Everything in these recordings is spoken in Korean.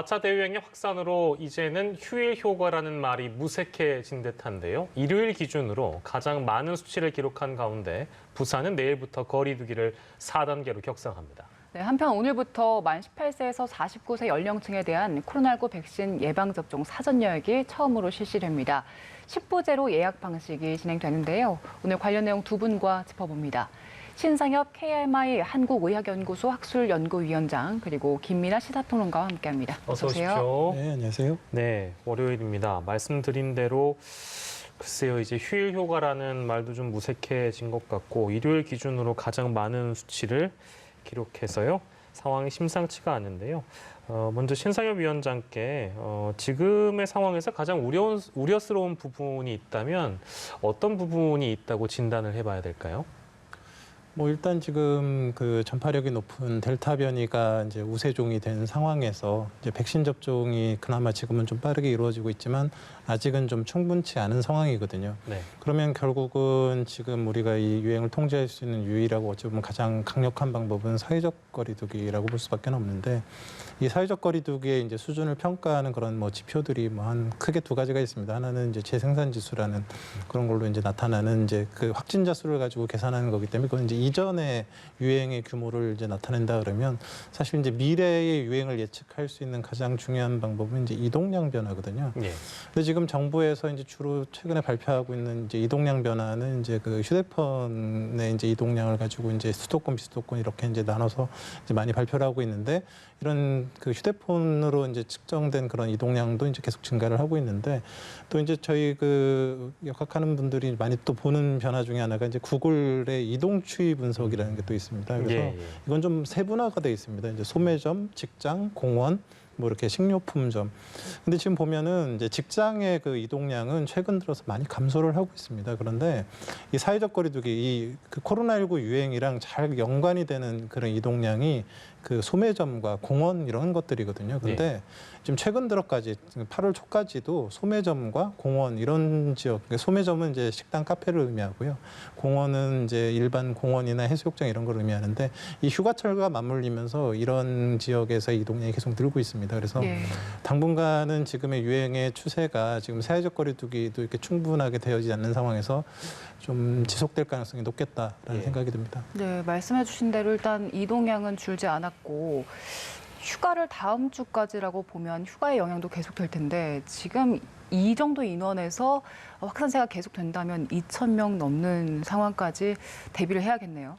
4차 대유행의 확산으로 이제는 휴일 효과라는 말이 무색해진 듯한데요. 일요일 기준으로 가장 많은 수치를 기록한 가운데 부산은 내일부터 거리 두기를 4단계로 격상합니다. 네, 한편 오늘부터 만 18세에서 49세 연령층에 대한 코로나19 백신 예방접종 사전 예약이 처음으로 실시됩니다. 10부제로 예약 방식이 진행되는데요. 오늘 관련 내용 두 분과 짚어봅니다. 신상엽 KMI 한국의학연구소 학술연구위원장 그리고 김민아 시사평론가와 함께합니다. 어서 오십시오. 네, 안녕하세요. 네, 월요일입니다. 말씀드린 대로 글쎄요, 이제 휴일 효과라는 말도 좀 무색해진 것 같고 일요일 기준으로 가장 많은 수치를 기록해서요. 상황이 심상치가 않은데요. 먼저 신상엽 위원장께 지금의 상황에서 가장 우려스러운 부분이 있다면 어떤 부분이 있다고 진단을 해봐야 될까요? 일단 지금 그 전파력이 높은 델타 변이가 이제 우세종이 된 상황에서 이제 백신 접종이 그나마 지금은 좀 빠르게 이루어지고 있지만 아직은 좀 충분치 않은 상황이거든요. 네. 그러면 결국은 지금 우리가 이 유행을 통제할 수 있는 유일하고 어찌 보면 가장 강력한 방법은 사회적 거리두기라고 볼 수밖에 없는데 이 사회적 거리두기의 이제 수준을 평가하는 그런 지표들이 한 크게 두 가지가 있습니다. 하나는 이제 재생산 지수라는 그런 걸로 이제 나타나는 이제 그 확진자 수를 가지고 계산하는 거기 때문에 그건 이제 이전의 유행의 규모를 이제 나타낸다 그러면 사실 이제 미래의 유행을 예측할 수 있는 가장 중요한 방법은 이제 이동량 변화거든요. 예. 근데 지금 정부에서 이제 주로 최근에 발표하고 있는 이제 이동량 변화는 이제 그 휴대폰의 이제 이동량을 가지고 이제 수도권, 비수도권 이렇게 이제 나눠서 이제 많이 발표를 하고 있는데 이런 그 휴대폰으로 이제 측정된 그런 이동량도 이제 계속 증가를 하고 있는데 또 이제 저희 그 역학하는 분들이 많이 또 보는 변화 중에 하나가 이제 구글의 이동 추이 분석이라는 게 또 있습니다. 그래서 이건 좀 세분화가 돼 있습니다. 이제 소매점, 직장, 공원, 이렇게 식료품점. 근데 지금 보면은 이제 직장의 그 이동량은 최근 들어서 많이 감소를 하고 있습니다. 그런데 이 사회적 거리두기, 그 코로나19 유행이랑 잘 연관이 되는 그런 이동량이 그 소매점과 공원 이런 것들이거든요. 그런데 지금 최근 들어까지 8월 초까지도 소매점과 공원 이런 지역, 소매점은 이제 식당, 카페를 의미하고요. 공원은 이제 일반 공원이나 해수욕장 이런 걸 의미하는데 이 휴가철과 맞물리면서 이런 지역에서 이동량이 계속 늘고 있습니다. 그래서 당분간은 지금의 유행의 추세가 지금 사회적 거리두기도 이렇게 충분하게 되어지지 않는 상황에서 좀 지속될 가능성이 높겠다라는 생각이 듭니다. 네, 말씀해 주신 대로 일단 이동량은 줄지 않았고 휴가를 다음 주까지라고 보면 휴가의 영향도 계속될 텐데 지금 이 정도 인원에서 확산세가 계속된다면 2,000명 넘는 상황까지 대비를 해야겠네요.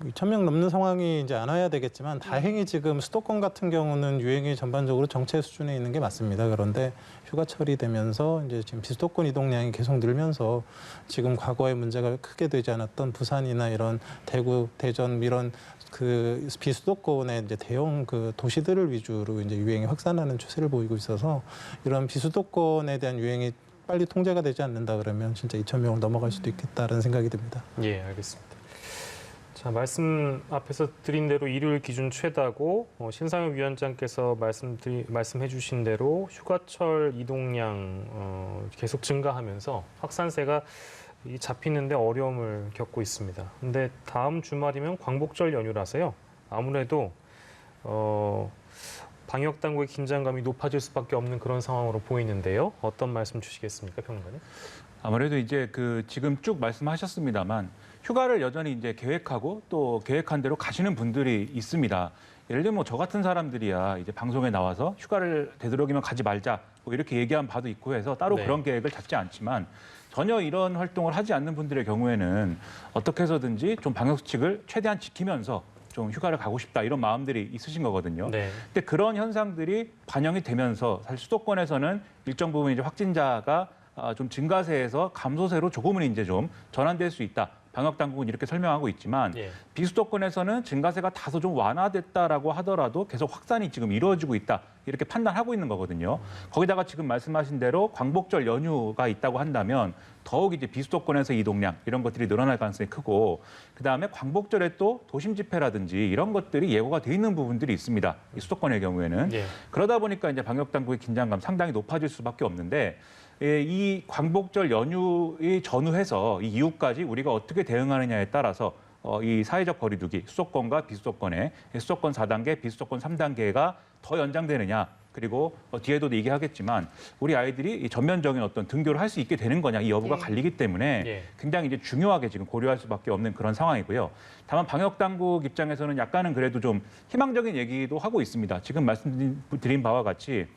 2,000명 넘는 상황이 이제 안 와야 되겠지만 다행히 지금 수도권 같은 경우는 유행이 전반적으로 정체 수준에 있는 게 맞습니다. 그런데 휴가철이 되면서 이제 지금 비수도권 이동량이 계속 늘면서 지금 과거에 문제가 크게 되지 않았던 부산이나 이런 대구, 대전 이런 그 비수도권의 이제 대형 그 도시들을 위주로 이제 유행이 확산하는 추세를 보이고 있어서 이런 비수도권에 대한 유행이 빨리 통제가 되지 않는다 그러면 진짜 2,000명을 넘어갈 수도 있겠다라는 생각이 듭니다. 예, 알겠습니다. 자, 말씀 앞에서 드린 대로 일요일 기준 최다고 신상엽 위원장께서 말씀해 주신 대로 휴가철 이동량 계속 증가하면서 확산세가 잡히는데 어려움을 겪고 있습니다. 근데 다음 주말이면 광복절 연휴라서요. 아무래도 방역 당국의 긴장감이 높아질 수밖에 없는 그런 상황으로 보이는데요. 어떤 말씀 주시겠습니까, 평론가님? 아무래도 이제 지금 쭉 말씀하셨습니다만 휴가를 여전히 이제 계획하고 또 계획한 대로 가시는 분들이 있습니다. 예를 들면 저 같은 사람들이야 이제 방송에 나와서 휴가를 되도록이면 가지 말자 이렇게 얘기한 바도 있고 해서 따로 그런 계획을 잡지 않지만 전혀 이런 활동을 하지 않는 분들의 경우에는 어떻게 해서든지 좀 방역 수칙을 최대한 지키면서 좀 휴가를 가고 싶다 이런 마음들이 있으신 거거든요. 근데 그런 현상들이 반영이 되면서 사실 수도권에서는 일정 부분 이제 확진자가 좀 증가세에서 감소세로 조금은 이제 좀 전환될 수 있다. 방역 당국은 이렇게 설명하고 있지만 비수도권에서는 증가세가 다소 좀 완화됐다라고 하더라도 계속 확산이 지금 이루어지고 있다. 이렇게 판단하고 있는 거거든요. 거기다가 지금 말씀하신 대로 광복절 연휴가 있다고 한다면 더욱 이제 비수도권에서 이동량 이런 것들이 늘어날 가능성이 크고 그다음에 광복절에 또 도심 집회라든지 이런 것들이 예고가 돼 있는 부분들이 있습니다. 이 수도권의 경우에는. 그러다 보니까 이제 방역 당국의 긴장감 상당히 높아질 수밖에 없는데 이 광복절 연휴에 전후해서 이 이후까지 우리가 어떻게 대응하느냐에 따라서 이 사회적 거리두기, 수도권과 비수도권의 수도권 4단계, 비수도권 3단계가 더 연장되느냐, 그리고 뒤에도 얘기하겠지만 우리 아이들이 이 전면적인 어떤 등교를 할 수 있게 되는 거냐, 이 여부가 예. 갈리기 때문에 예. 굉장히 이제 중요하게 지금 고려할 수밖에 없는 그런 상황이고요. 다만 방역 당국 입장에서는 약간은 그래도 좀 희망적인 얘기도 하고 있습니다. 지금 말씀드린 바와 같이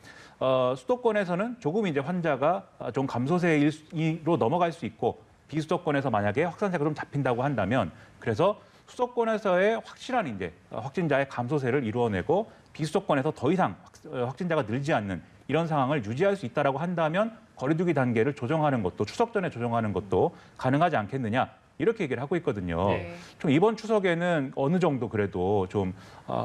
수도권에서는 조금 이제 환자가 좀 감소세로 넘어갈 수 있고, 비수도권에서 만약에 확산세가 좀 잡힌다고 한다면, 그래서 수도권에서의 확실한 이제 확진자의 감소세를 이루어내고 비수도권에서 더 이상 확진자가 늘지 않는 이런 상황을 유지할 수 있다라고 한다면 거리두기 단계를 조정하는 것도, 추석 전에 조정하는 것도 가능하지 않겠느냐, 이렇게 얘기를 하고 있거든요. 네. 좀 이번 추석에는 어느 정도 그래도 좀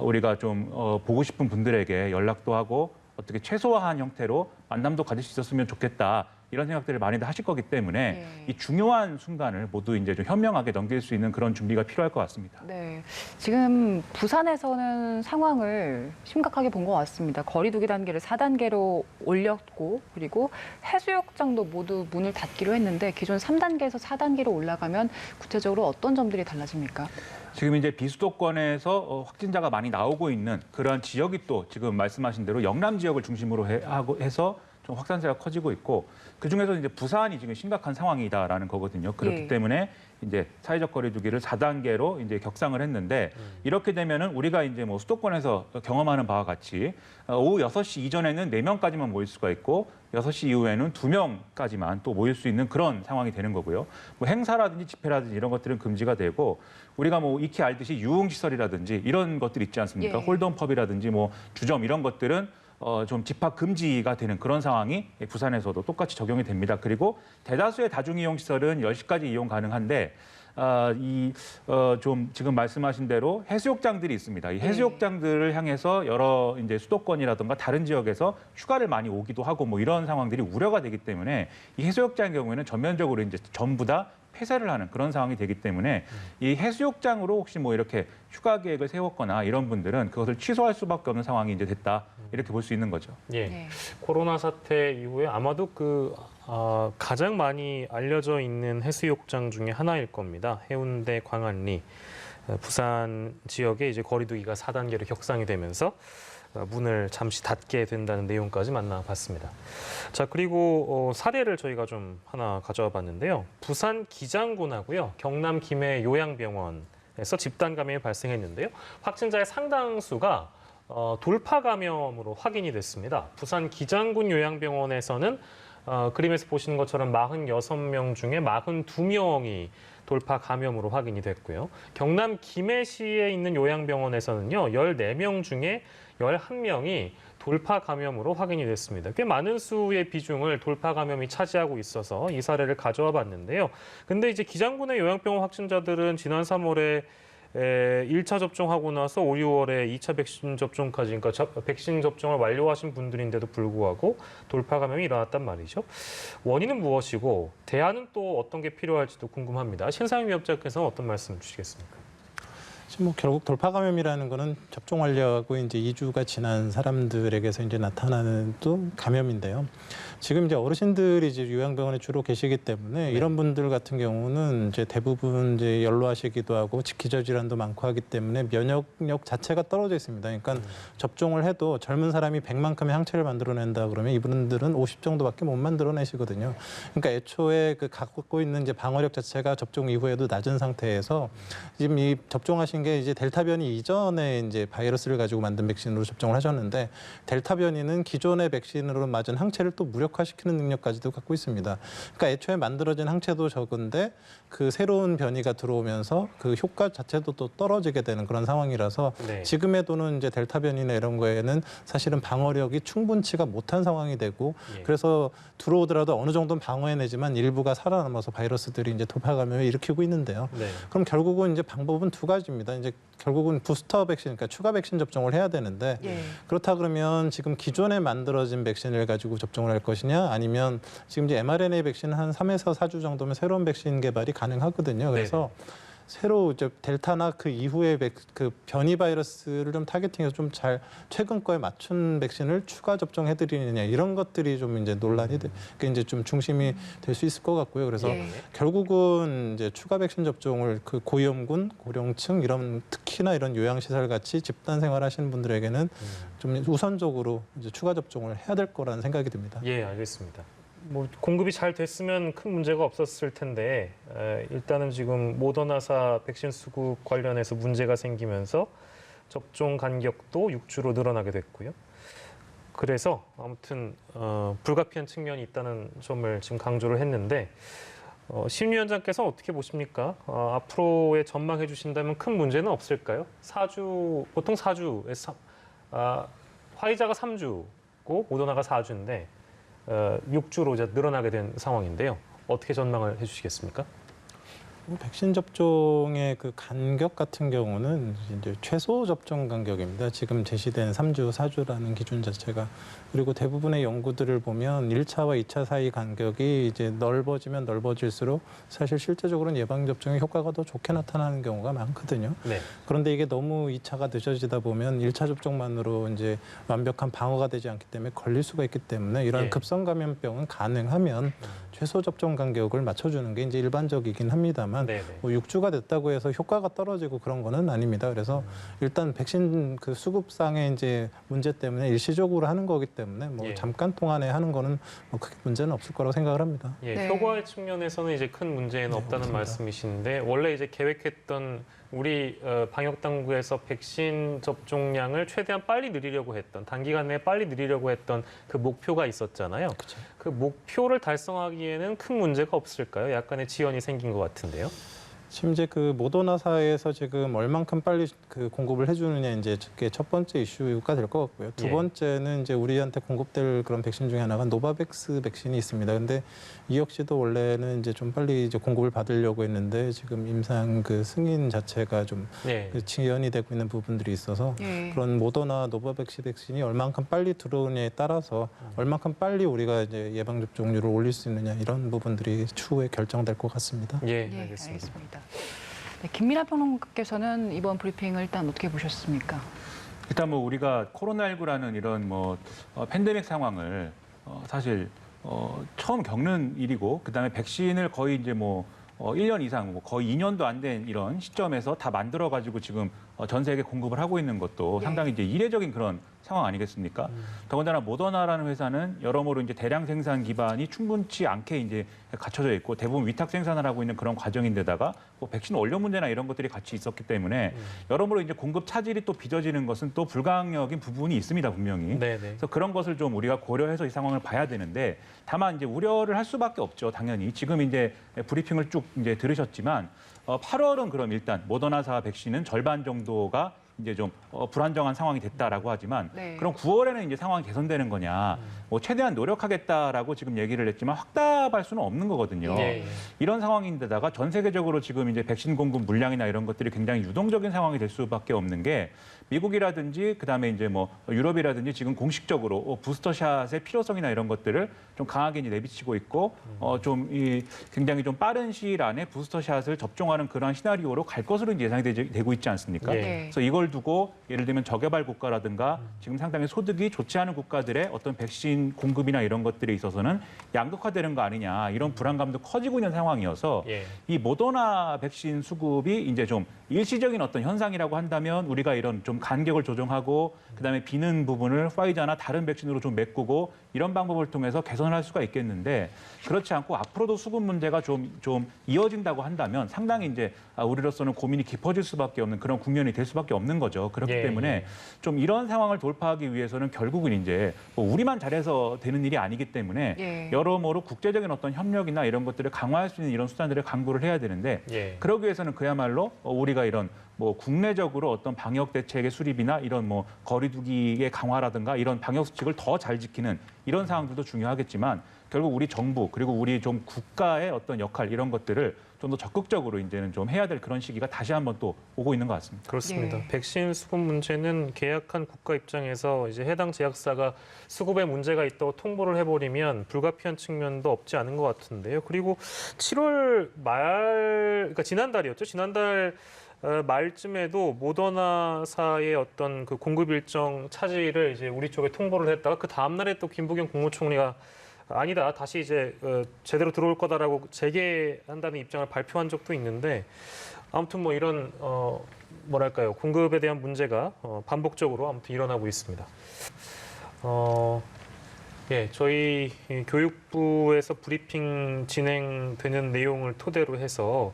우리가 좀 보고 싶은 분들에게 연락도 하고 어떻게 최소화한 형태로 만남도 가질 수 있었으면 좋겠다, 이런 생각들을 많이들 하실 거기 때문에 네. 이 중요한 순간을 모두 이제 좀 현명하게 넘길 수 있는 그런 준비가 필요할 것 같습니다. 네, 지금 부산에서는 상황을 심각하게 본 것 같습니다. 거리두기 단계를 4단계로 올렸고, 그리고 해수욕장도 모두 문을 닫기로 했는데 기존 3단계에서 4단계로 올라가면 구체적으로 어떤 점들이 달라집니까? 지금 이제 비수도권에서 확진자가 많이 나오고 있는 그러한 지역이 또 지금 말씀하신 대로 영남 지역을 중심으로 해서 좀 확산세가 커지고 있고, 그중에서 이제 부산이 지금 심각한 상황이다라는 거거든요. 그렇기 예. 때문에 이제 사회적 거리두기를 4단계로 이제 격상을 했는데, 이렇게 되면은 우리가 이제 뭐 수도권에서 경험하는 바와 같이 오후 6시 이전에는 4명까지만 모일 수가 있고 6시 이후에는 2명까지만 또 모일 수 있는 그런 상황이 되는 거고요. 뭐 행사라든지 집회라든지 이런 것들은 금지가 되고, 우리가 뭐 익히 알듯이 유흥시설이라든지 이런 것들 있지 않습니까? 예. 홀덤펍이라든지 뭐 주점 이런 것들은 좀 집합 금지가 되는 그런 상황이 부산에서도 똑같이 적용이 됩니다. 그리고 대다수의 다중이용시설은 10시까지 이용 가능한데, 좀 지금 말씀하신 대로 해수욕장들이 있습니다. 이 해수욕장들을 향해서 여러 이제 수도권이라든가 다른 지역에서 휴가를 많이 오기도 하고 뭐 이런 상황들이 우려가 되기 때문에 이 해수욕장의 경우에는 전면적으로 이제 전부 다 폐쇄를 하는 그런 상황이 되기 때문에 이 해수욕장으로 혹시 뭐 이렇게 휴가 계획을 세웠거나 이런 분들은 그것을 취소할 수밖에 없는 상황이 이제 됐다, 이렇게 볼 수 있는 거죠. 예. 네. 코로나 사태 이후에 아마도 가장 많이 알려져 있는 해수욕장 중에 하나일 겁니다. 해운대, 광안리, 부산 지역에 이제 거리두기가 4단계로 격상이 되면서 문을 잠시 닫게 된다는 내용까지 만나봤습니다. 자, 그리고 사례를 저희가 좀 하나 가져와 봤는데요. 부산 기장군하고요, 경남 김해 요양병원에서 집단 감염이 발생했는데요. 확진자의 상당수가 돌파 감염으로 확인이 됐습니다. 부산 기장군 요양병원에서는 그림에서 보시는 것처럼 46명 중에 42명이 돌파 감염으로 확인이 됐고요. 경남 김해시에 있는 요양병원에서는요, 14명 중에 11명이 돌파 감염으로 확인이 됐습니다. 꽤 많은 수의 비중을 돌파 감염이 차지하고 있어서 이 사례를 가져와 봤는데요. 근데 이제 기장군의 요양병원 확진자들은 지난 3월에 1차 접종하고 나서 5, 6월에 2차 백신 접종까지, 그러니까 백신 접종을 완료하신 분들인데도 불구하고 돌파 감염이 일어났단 말이죠. 원인은 무엇이고 대안은 또 어떤 게 필요할지도 궁금합니다. 신상임 위원장께서는 어떤 말씀 주시겠습니까? 지금 뭐 결국 돌파 감염이라는 거는 접종 완료하고 이제 2주가 지난 사람들에게서 이제 나타나는 또 감염인데요. 지금 이제 어르신들이 이제 요양병원에 주로 계시기 때문에 이런 분들 같은 경우는 이제 대부분 이제 연로하시기도 하고 기저질환도 많고 하기 때문에 면역력 자체가 떨어져 있습니다. 그러니까 접종을 해도 젊은 사람이 100만큼의 항체를 만들어낸다 그러면 이분들은 50 정도밖에 못 만들어내시거든요. 그러니까 애초에 그 갖고 있는 이제 방어력 자체가 접종 이후에도 낮은 상태에서 지금 이 접종하신 게 이제 델타 변이 이전에 이제 바이러스를 가지고 만든 백신으로 접종을 하셨는데, 델타 변이는 기존의 백신으로 맞은 항체를 또 무력화시키는 능력까지도 갖고 있습니다. 그러니까 애초에 만들어진 항체도 적은데 그 새로운 변이가 들어오면서 그 효과 자체도 또 떨어지게 되는 그런 상황이라서 네. 지금에도는 이제 델타 변이나 이런 거에는 사실은 방어력이 충분치가 못한 상황이 되고, 예. 그래서 들어오더라도 어느 정도는 방어해내지만 일부가 살아남아서 바이러스들이 이제 돌파 감염을 일으키고 있는데요. 네. 그럼 결국은 이제 방법은 두 가지입니다. 이제 결국은 부스터 백신, 그러니까 추가 백신 접종을 해야 되는데, 예. 그렇다 그러면 지금 기존에 만들어진 백신을 가지고 접종을 할 것이냐, 아니면 지금 이제 mRNA 백신 한 3에서 4주 정도면 새로운 백신 개발이 가능하거든요. 그래서 새로 이제 델타나 그 이후에 그 변이 바이러스를 좀 타겟팅해서 좀 잘 최근 거에 맞춘 백신을 추가 접종해드리느냐 이런 것들이 좀 이제 논란이 그게 이제 좀 중심이 될 수 있을 것 같고요. 그래서 예. 결국은 이제 추가 백신 접종을 그 고위험군, 고령층 이런 특히나 이런 요양시설 같이 집단 생활하시는 분들에게는 좀 우선적으로 이제 추가 접종을 해야 될 거라는 생각이 듭니다. 예, 알겠습니다. 뭐 공급이 잘 됐으면 큰 문제가 없었을 텐데 일단은 지금 모더나사 백신 수급 관련해서 문제가 생기면서 접종 간격도 6주로 늘어나게 됐고요. 그래서 아무튼 불가피한 측면이 있다는 점을 지금 강조를 했는데 심위원장께서는 어떻게 보십니까? 앞으로의 전망해 주신다면 큰 문제는 없을까요? 보통 4주에 화이자가 3주고 모더나가 4주인데 6주로 이제 늘어나게 된 상황인데요. 어떻게 전망을 해주시겠습니까? 백신 접종의 그 간격 같은 경우는 이제 최소 접종 간격입니다. 지금 제시된 3주, 4주라는 기준 자체가. 그리고 대부분의 연구들을 보면 1차와 2차 사이 간격이 이제 넓어지면 넓어질수록 사실 실제적으로는 예방접종의 효과가 더 좋게 나타나는 경우가 많거든요. 네. 그런데 이게 너무 2차가 늦어지다 보면 1차 접종만으로 이제 완벽한 방어가 되지 않기 때문에 걸릴 수가 있기 때문에 이런 예. 급성 감염병은 가능하면 최소 접종 간격을 맞춰주는 게 이제 일반적이긴 합니다만 네네. 뭐 6주가 됐다고 해서 효과가 떨어지고 그런 거는 아닙니다. 그래서 일단 백신 그 수급상의 이제 문제 때문에 일시적으로 하는 거기 때문에 뭐 예. 잠깐 동안에 하는 거는 뭐 크게 문제는 없을 거라고 생각을 합니다. 예, 네. 효과의 측면에서는 이제 큰 문제는 네, 없다는 맞습니다. 말씀이신데 원래 이제 계획했던 우리 방역 당국에서 백신 접종량을 최대한 빨리 늘리려고 했던 단기간 내에 빨리 늘리려고 했던 그 목표가 있었잖아요. 그렇죠. 그 목표를 달성하기에는 큰 문제가 없을까요? 약간의 지연이 생긴 것 같은데요. 지금 이제 그 모더나사에서 지금 얼만큼 빨리 그 공급을 해주느냐 이제 그게 첫 번째 이슈가 될 것 같고요. 두 예. 번째는 이제 우리한테 공급될 그런 백신 중에 하나가 노바백스 백신이 있습니다. 근데 이 역시도 원래는 이제 좀 빨리 이제 공급을 받으려고 했는데 지금 임상 그 승인 자체가 좀 네. 그 지연이 되고 있는 부분들이 있어서 예. 그런 모더나 노바백스 백신이 얼만큼 빨리 들어오느냐에 따라서 얼만큼 빨리 우리가 이제 예방 접종률을 올릴 수 있느냐 이런 부분들이 추후에 결정될 것 같습니다. 예, 예, 알겠습니다. 알겠습니다. 네, 김민하 평론가께서는 이번 브리핑을 일단 어떻게 보셨습니까? 일단 뭐 우리가 코로나19라는 이런 뭐 팬데믹 상황을 사실 처음 겪는 일이고 그다음에 백신을 거의 이제 뭐 1년 이상, 뭐 거의 2년도 안 된 이런 시점에서 다 만들어 가지고 지금 전 세계 공급을 하고 있는 것도 예. 상당히 이제 이례적인 그런 상황 아니겠습니까? 더군다나 모더나라는 회사는 여러모로 이제 대량 생산 기반이 충분치 않게 이제 갖춰져 있고 대부분 위탁 생산을 하고 있는 그런 과정인데다가 뭐 백신 원료 문제나 이런 것들이 같이 있었기 때문에 여러모로 이제 공급 차질이 또 빚어지는 것은 또 불가항력인 부분이 있습니다, 분명히. 네네. 그래서 그런 것을 좀 우리가 고려해서 이 상황을 봐야 되는데 다만 이제 우려를 할 수밖에 없죠, 당연히. 지금 이제 브리핑을 쭉 이제 들으셨지만 8월은 그럼 일단 모더나사 백신은 절반 정도가 이제 좀 불안정한 상황이 됐다라고 하지만 네. 그럼 9월에는 이제 상황이 개선되는 거냐? 뭐 최대한 노력하겠다라고 지금 얘기를 했지만 확답할 수는 없는 거거든요. 예, 예. 이런 상황인데다가 전 세계적으로 지금 이제 백신 공급 물량이나 이런 것들이 굉장히 유동적인 상황이 될 수밖에 없는 게 미국이라든지 그다음에 이제 뭐 유럽이라든지 지금 공식적으로 부스터샷의 필요성이나 이런 것들을 좀 강하게 이제 내비치고 있고 좀 이 굉장히 좀 빠른 시일 안에 부스터샷을 접종하는 그러한 시나리오로 갈 것으로 이제 예상이 되고 있지 않습니까? 예. 네. 그래서 이걸 두고 예를 들면 저개발 국가라든가 지금 상당히 소득이 좋지 않은 국가들의 어떤 백신 공급이나 이런 것들에 있어서는 양극화되는 거 아니냐 이런 불안감도 커지고 있는 상황이어서 예. 이 모더나 백신 수급이 이제 좀 일시적인 어떤 현상이라고 한다면 우리가 이런 좀 간격을 조정하고 그다음에 비는 부분을 화이자나 다른 백신으로 좀 메꾸고 이런 방법을 통해서 개선을 할 수가 있겠는데 그렇지 않고 앞으로도 수급 문제가 좀 이어진다고 한다면 상당히 이제 우리로서는 고민이 깊어질 수밖에 없는 그런 국면이 될 수밖에 없는 거죠. 그렇기 예, 때문에 예. 좀 이런 상황을 돌파하기 위해서는 결국은 이제 뭐 우리만 잘해서 되는 일이 아니기 때문에 예. 여러모로 국제적인 어떤 협력이나 이런 것들을 강화할 수 있는 이런 수단들을 강구를 해야 되는데 예. 그러기 위해서는 그야말로 우리가 이런 뭐 국내적으로 어떤 방역 대책의 수립이나 이런 뭐 거리두기의 강화라든가 이런 방역 수칙을 더 잘 지키는 이런 상황들도 중요하겠지만 결국 우리 정부 그리고 우리 좀 국가의 어떤 역할 이런 것들을 좀 더 적극적으로 이제는 좀 해야 될 그런 시기가 다시 한번 또 오고 있는 것 같습니다. 그렇습니다. 네. 백신 수급 문제는 계약한 국가 입장에서 이제 해당 제약사가 수급에 문제가 있다고 통보를 해버리면 불가피한 측면도 없지 않은 것 같은데요. 그리고 7월 그러니까 지난달이었죠. 지난달 말쯤에도 모더나사의 어떤 그 공급 일정 차질을 이제 우리 쪽에 통보를 했다가 그 다음 날에 또 김부겸 국무총리가 아니다, 다시 이제 제대로 들어올 거다라고 재개한다는 입장을 발표한 적도 있는데 아무튼 뭐 이런 뭐랄까요, 공급에 대한 문제가 반복적으로 아무튼 일어나고 있습니다. 예, 저희 교육부에서 브리핑 진행되는 내용을 토대로 해서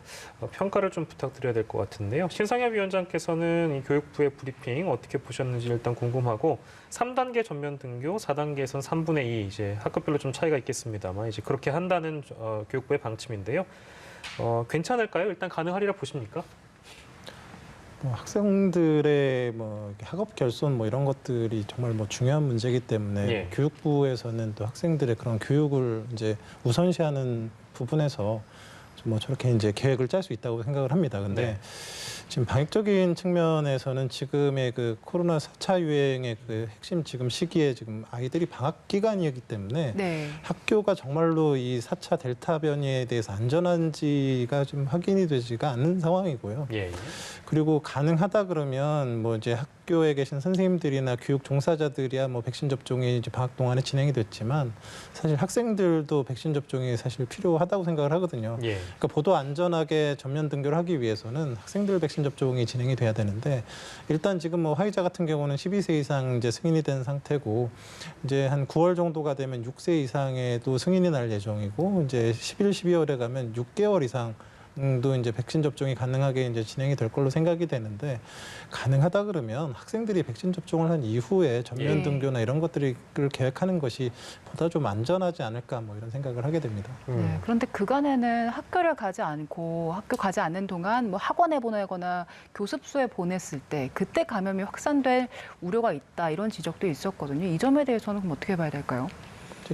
평가를 좀 부탁드려야 될 것 같은데요. 신상엽 위원장께서는 이 교육부의 브리핑 어떻게 보셨는지 일단 궁금하고 3단계 전면 등교, 4단계에선 3분의 2 이제 학급별로 좀 차이가 있겠습니다만 이제 그렇게 한다는 교육부의 방침인데요. 괜찮을까요? 일단 가능하리라 보십니까? 뭐 학생들의 뭐 학업 결손 뭐 이런 것들이 정말 뭐 중요한 문제이기 때문에 예. 교육부에서는 또 학생들의 그런 교육을 이제 우선시하는 부분에서 뭐 저렇게 이제 계획을 짤 수 있다고 생각을 합니다. 근데 네. 지금 방역적인 측면에서는 지금의 그 코로나 4차 유행의 그 핵심 지금 시기에 지금 아이들이 방학 기간이기 때문에 네. 학교가 정말로 이 4차 델타 변이에 대해서 안전한지가 좀 확인이 되지가 않는 상황이고요. 예. 그리고 가능하다 그러면 뭐 이제 학교에 계신 선생님들이나 교육 종사자들이야 뭐 백신 접종이 이제 방학 동안에 진행이 됐지만 사실 학생들도 백신 접종이 사실 필요하다고 생각을 하거든요. 예. 그러니까 보도 안전하게 전면 등교를 하기 위해서는 학생들 백신 접종이 진행이 돼야 되는데 일단 지금 뭐 화이자 같은 경우는 12세 이상 이제 승인이 된 상태고 이제 한 9월 정도가 되면 6세 이상에도 승인이 날 예정이고 이제 11, 12월에 가면 6개월 이상 도 이제 백신 접종이 가능하게 이제 진행이 될 걸로 생각이 되는데 가능하다 그러면 학생들이 백신 접종을 한 이후에 전면 예. 등교나 이런 것들을 계획하는 것이 보다 좀 안전하지 않을까 뭐 이런 생각을 하게 됩니다. 네, 그런데 그간에는 학교를 가지 않고 학교 가지 않는 동안 뭐 학원에 보내거나 교습소에 보냈을 때 그때 감염이 확산될 우려가 있다 이런 지적도 있었거든요. 이 점에 대해서는 그럼 어떻게 봐야 될까요?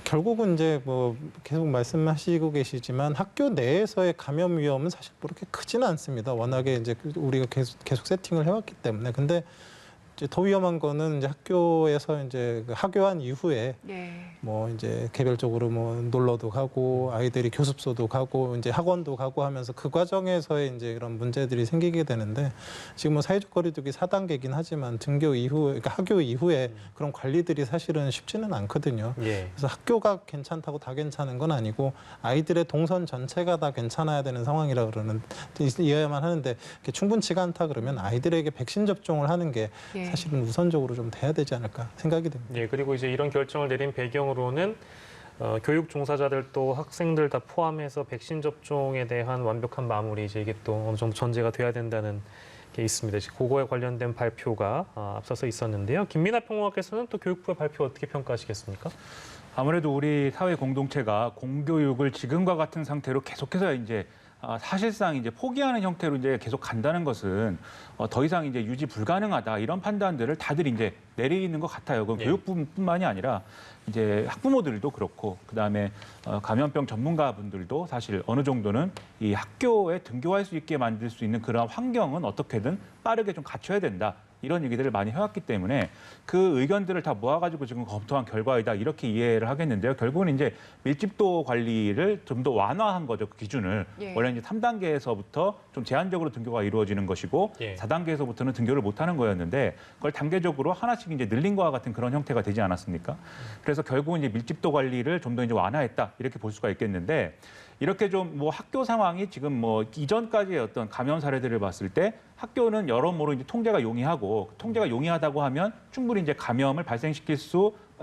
결국은 이제 뭐 계속 말씀하시고 계시지만 학교 내에서의 감염 위험은 사실 그렇게 크지는 않습니다. 워낙에 이제 우리가 계속 세팅을 해왔기 때문에. 근데 이제 더 위험한 거는 이제 학교에서 이제 그 하교한 이후에 예. 뭐 이제 개별적으로 뭐 놀러도 가고 아이들이 교습소도 가고 이제 학원도 가고 하면서 그 과정에서의 이제 이런 문제들이 생기게 되는데 지금 뭐 사회적 거리두기 4단계긴 하지만 등교 이후 그러니까 학교 이후에 그런 관리들이 사실은 쉽지는 않거든요. 예. 그래서 학교가 괜찮다고 다 괜찮은 건 아니고 아이들의 동선 전체가 다 괜찮아야 되는 상황이라 그러는 이어야만 하는데 충분치가 않다 그러면 아이들에게 백신 접종을 하는 게 예. 사실은 우선적으로 좀 돼야 되지 않을까 생각이 됩니다. 예, 그리고 이제 이런 결정을 내린 배경으로는 교육 종사자들도 학생들 다 포함해서 백신 접종에 대한 완벽한 마무리 이제 이게 또 어느 정도 전제가 돼야 된다는 게 있습니다. 이제 그거에 관련된 발표가 앞서서 있었는데요. 김민하 평론가께서는 또 교육부의 발표 어떻게 평가하시겠습니까? 아무래도 우리 사회 공동체가 공교육을 지금과 같은 상태로 계속해서 이제 사실상 이제 포기하는 형태로 이제 계속 간다는 것은 더 이상 이제 유지 불가능하다 이런 판단들을 다들 이제 내리는 것 같아요. 그 네. 교육부뿐만이 아니라 이제 학부모들도 그렇고 그다음에 감염병 전문가분들도 사실 어느 정도는 이 학교에 등교할 수 있게 만들 수 있는 그런 환경은 어떻게든 빠르게 좀 갖춰야 된다. 이런 얘기들을 많이 해왔기 때문에 그 의견들을 다 모아가지고 지금 검토한 결과이다 이렇게 이해를 하겠는데요. 결국은 이제 밀집도 관리를 좀 더 완화한 거죠. 그 기준을. 예. 원래 이제 3단계에서부터 좀 제한적으로 등교가 이루어지는 것이고 예. 4단계에서부터는 등교를 못하는 거였는데 그걸 단계적으로 하나씩 이제 늘린 거와 같은 그런 형태가 되지 않았습니까? 그래서 결국은 이제 밀집도 관리를 좀 더 이제 완화했다 이렇게 볼 수가 있겠는데 이렇게 좀 뭐 학교 상황이 지금 뭐 이전까지의 어떤 감염 사례들을 봤을 때 학교는 여러모로 이제 통제가 용이하고 통제가 용이하다고 하면 충분히 이제 감염을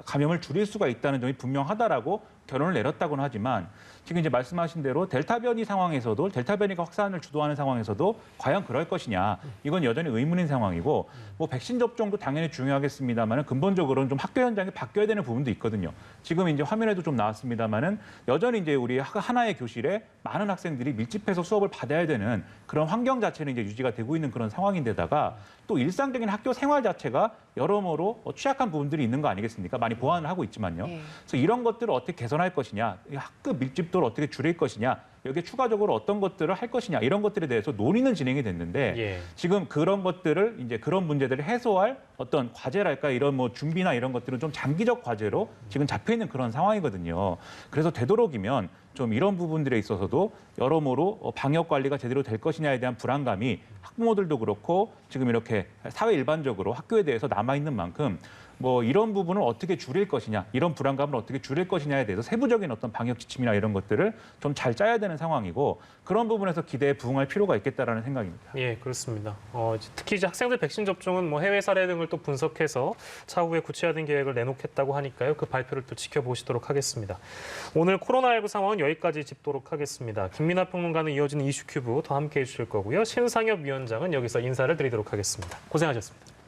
감염을 줄일 수가 있다는 점이 분명하다라고 결론을 내렸다고는 하지만 지금 이제 말씀하신 대로 델타 변이 상황에서도 델타 변이가 확산을 주도하는 상황에서도 과연 그럴 것이냐 이건 여전히 의문인 상황이고 뭐 백신 접종도 당연히 중요하겠습니다만은 근본적으로는 좀 학교 현장이 바뀌어야 되는 부분도 있거든요. 지금 이제 화면에도 좀 나왔습니다만은 여전히 이제 우리 하나의 교실에 많은 학생들이 밀집해서 수업을 받아야 되는 그런 환경 자체는 이제 유지가 되고 있는 그런 상황인데다가 또 일상적인 학교 생활 자체가 여러모로 취약한 부분들이 있는 거 아니겠습니까? 많이 보완을 하고 있지만요. 예. 그래서 이런 것들을 어떻게 개선할 것이냐, 이 학급 밀집도를 어떻게 줄일 것이냐 여기에 추가적으로 어떤 것들을 할 것이냐 이런 것들에 대해서 논의는 진행이 됐는데 예. 지금 그런 것들을 이제 그런 문제들을 해소할 어떤 과제랄까 이런 뭐 준비나 이런 것들은 좀 장기적 과제로 지금 잡혀 있는 그런 상황이거든요. 그래서 되도록이면 좀 이런 부분들에 있어서도 여러모로 방역 관리가 제대로 될 것이냐에 대한 불안감이 학부모들도 그렇고 지금 이렇게 사회 일반적으로 학교에 대해서 남아 있는 만큼 뭐 이런 부분을 어떻게 줄일 것이냐, 이런 불안감을 어떻게 줄일 것이냐에 대해서 세부적인 어떤 방역 지침이나 이런 것들을 좀 잘 짜야 되는 상황이고 그런 부분에서 기대에 부응할 필요가 있겠다라는 생각입니다. 예, 그렇습니다. 특히 이제 학생들 백신 접종은 뭐 해외 사례 등을 또 분석해서 차후에 구체화된 계획을 내놓겠다고 하니까요. 그 발표를 또 지켜보시도록 하겠습니다. 오늘 코로나19 상황은 여기까지 짚도록 하겠습니다. 김민하 평론가는 이어지는 이슈큐브 더 함께해 주실 거고요. 신상엽 위원장은 여기서 인사를 드리도록 하겠습니다. 고생하셨습니다.